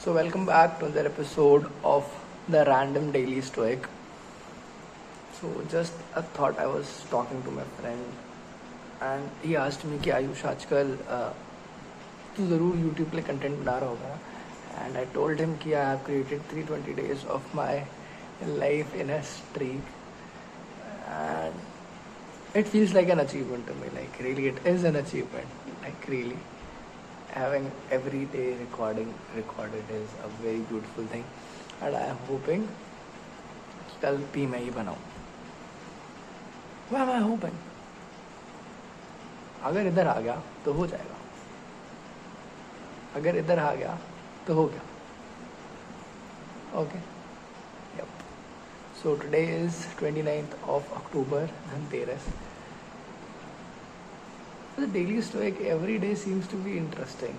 So, welcome back to another episode of the Random Daily Stoic. So, just a thought, I was talking to my friend and he asked me कि आयुष आजकल तू ज़रूर YouTube पे content बना रहा होगा ना. And I told him कि I have created 320 days of my life in a streak, and it feels like an achievement to me. Like really, it is an achievement. Like really, having every day recorded is a very beautiful thing, and I am hoping कि कल भी मैं ही बनाऊँ. Why am I hoping? अगर इधर आ गया तो हो जाएगा, अगर इधर आ गया तो हो गया. Okay. Yep. So today is 29th of October, Dhanteras. The daily stoic every day seems to be interesting.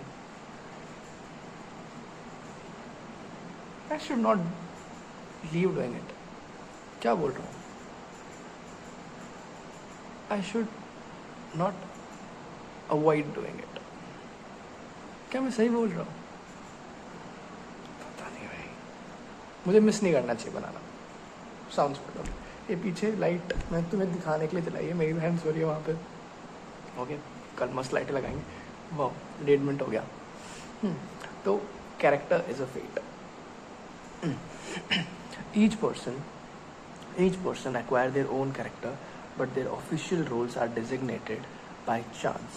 I should not leave doing it. क्या बोल रहा हूँ? I should not avoid doing it. क्या मैं सही बोल रहा हूँ? पता नहीं भाई. मुझे मिस नहीं करना चाहिए बनाना. Sounds good. ये पीछे लाइट मैं तुम्हें दिखाने के लिए चलाई है. मेरी बहन सो रही है वहाँ पे. ओके, कल मस्त लाइटें लगाएंगे. वाह, 1.5 मिनट हो गया. तो character is a fate. each person acquire their own character, but their official roles are designated by chance.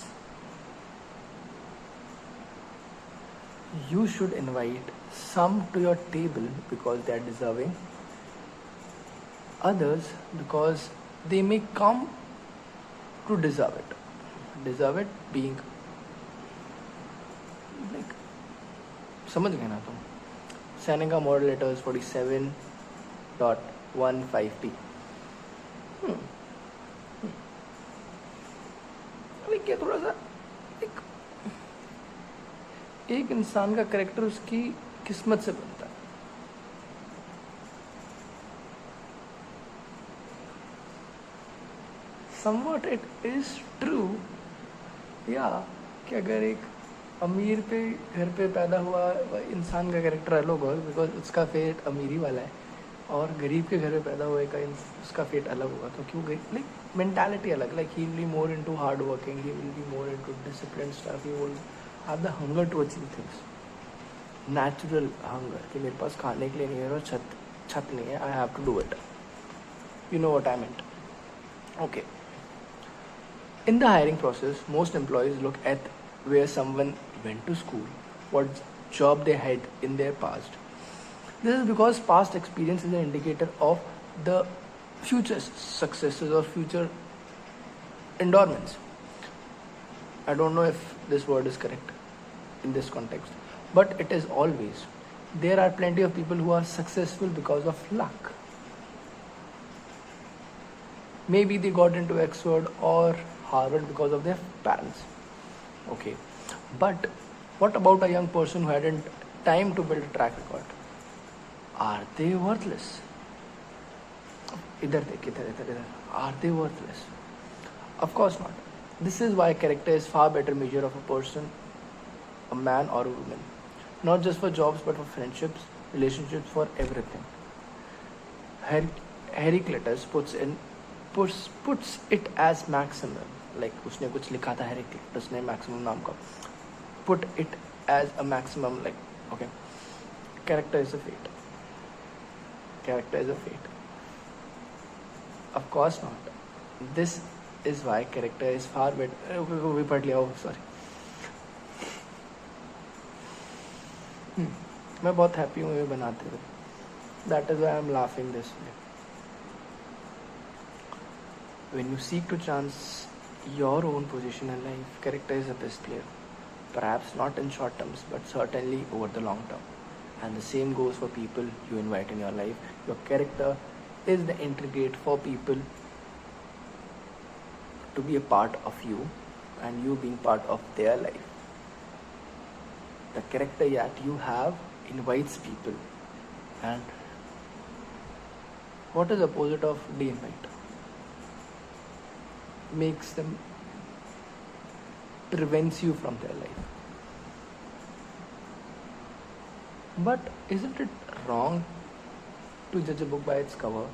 You should invite some to your table because they are deserving, others because they may come to deserve it. Deserve it being like, समझ गए ना तुम? Seneca model letters 47.15p. अभी क्या थोड़ा सा एक इंसान का कैरेक्टर उसकी किस्मत से बनता है. Somewhat it is true, या कि अगर एक अमीर पे घर पे पैदा हुआ इंसान का कैरेक्टर अलग होगा बिकॉज उसका फेट अमीरी वाला है, और गरीब के घर पे पैदा हुए का उसका फेट अलग होगा. तो क्यों लाइक मेंटालिटी अलग. Like he will be more into hard working, he will be more into discipline stuff, he will have the hunger to achieve things. Natural hunger कि मेरे पास खाने के लिए नहीं है और छत नहीं है, I have to do it. You know what I meant. Okay. In the hiring process, most employees look at where someone went to school, what job they had in their past. This is because past experience is an indicator of the future successes or future endowments. I don't know if this word is correct in this context, but it is always. There are plenty of people who are successful because of luck. Maybe they got into Oxford or Harvard because of their parents. Okay. But what about a young person who hadn't time to build a track record? Are they worthless? Idhar dekh, idhar. Are they worthless? Of course not. This is why character is far better measure of a person, a man or a woman. Not just for jobs but for friendships, relationships, for everything. Heraclitus puts it as maximum. Like उसने कुछ लिखा था Heraclitus ने maximum नाम का. Put it as a maximum, like okay. Character is a fate. Character is a fate. Of course not. This is why character is far better. We पढ़ लिया. Oh sorry. मैं बहुत happy हूँ ये बनाते हुए. That is why I am laughing this way. When you seek to chance your own position in life, character is the best player. Perhaps not in short terms, but certainly over the long term. And the same goes for people you invite in your life. Your character is the entry gate for people to be a part of you and you being part of their life. The character that you have invites people. And what is the opposite of de-invite? Makes them, prevents you from their life. But isn't it wrong to judge a book by its cover?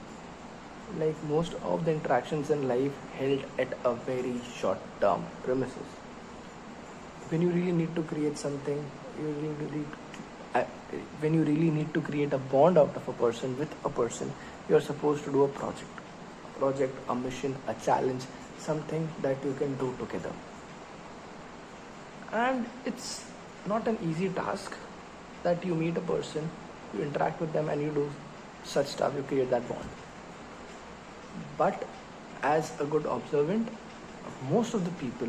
Like most of the interactions in life held at a very short term premises. When you really need to create something, you really need uh, when you really need to create a bond out of a person with a person, you're supposed to do a project, a mission, a challenge, something that you can do together. And it's not an easy task that you meet a person, you interact with them, and you do such stuff, you create that bond. But as a good observant, most of the people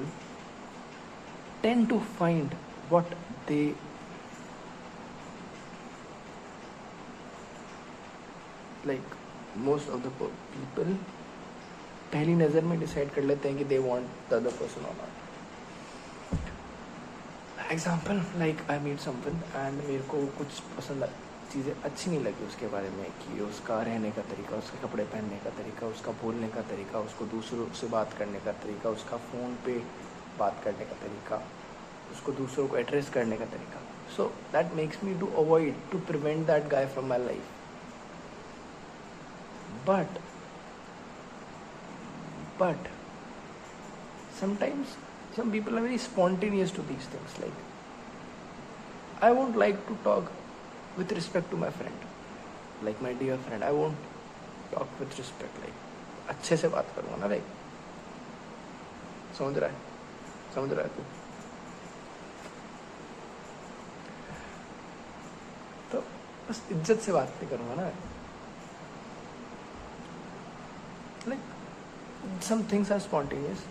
tend to find what they like. Most of the people पहली नज़र में decide कर लेते हैं कि they want the other person or not. Example like I meet someone and मेरे को कुछ पसंद चीज़ें अच्छी नहीं लगी उसके बारे में, कि उसका रहने का तरीका, उसके कपड़े पहनने का तरीका, उसका बोलने का तरीका, उसको दूसरों से बात करने का तरीका, उसका फ़ोन पे बात करने का तरीका, उसको दूसरों को एड्रेस करने का तरीका. So that makes me to avoid, to prevent that guy from my life. But sometimes some people are very spontaneous to these things. Like, I won't like to talk with respect to my friend, like my dear friend. I won't talk with respect. Like, अच्छे से बात करूँगा ना. Like, समझ रहा है तू. तो बस इज्जत से बात नहीं करूँगा ना. Like, some things are spontaneous.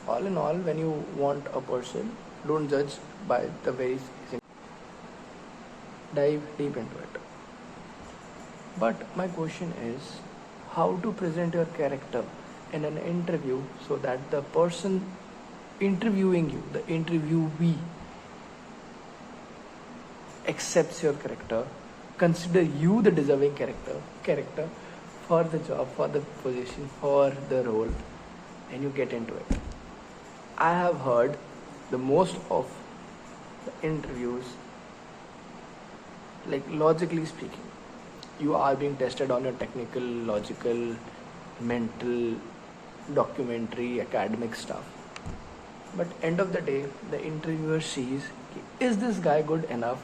All in all, when you want a person, don't judge by the very dive deep into it. But my question is, how to present your character in an interview so that the person interviewing you, the interviewee, accepts your character, consider you the deserving character for the job, for the position, for the role, and you get into it. I have heard the most of the interviews, like logically speaking, you are being tested on your technical, logical, mental, documentary, academic stuff. But end of the day, the interviewer sees, is this guy good enough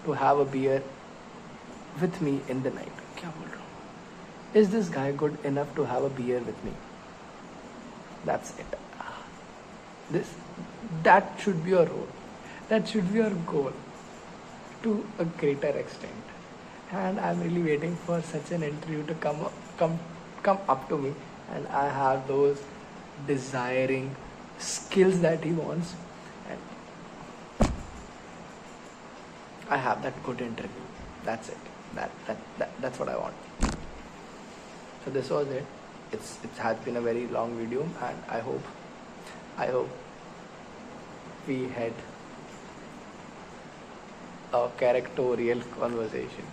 to have a beer with me in the night? क्या बोल रहा हूँ? Is this guy good enough to have a beer with me? That's it. That should be your role. That should be your goal to a greater extent. And I'm really waiting for such an interview to come up to me, and I have those desiring skills that he wants, and I have that good interview. That's it. That's what I want. So this was it. It has been a very long video, and I hope we had a characterial conversation.